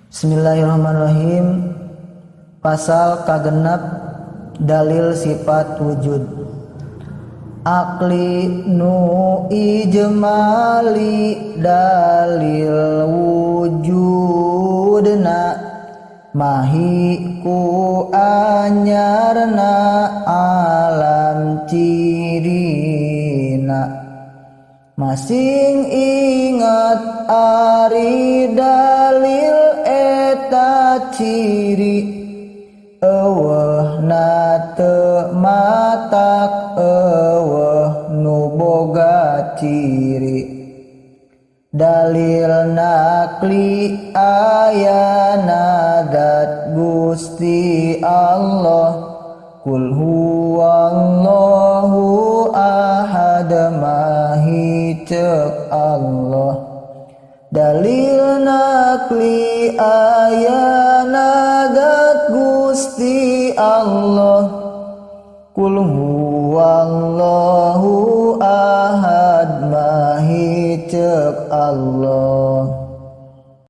Bismillahirrahmanirrahim. Pasal kagenep dalil sifat wujud. Akli nu ijmali dalil wujudna mahi ku anyarna alam cirina. Masing ingat ari dalil eta ciri eueuh na teu matak eueuh nu boga ciri. Dalil nakli ayana dat Gusti Allah Qul huwallahu ahad mahi cek Allah. Dalil nakli ayana dat Gusti Allah Qul huwallahu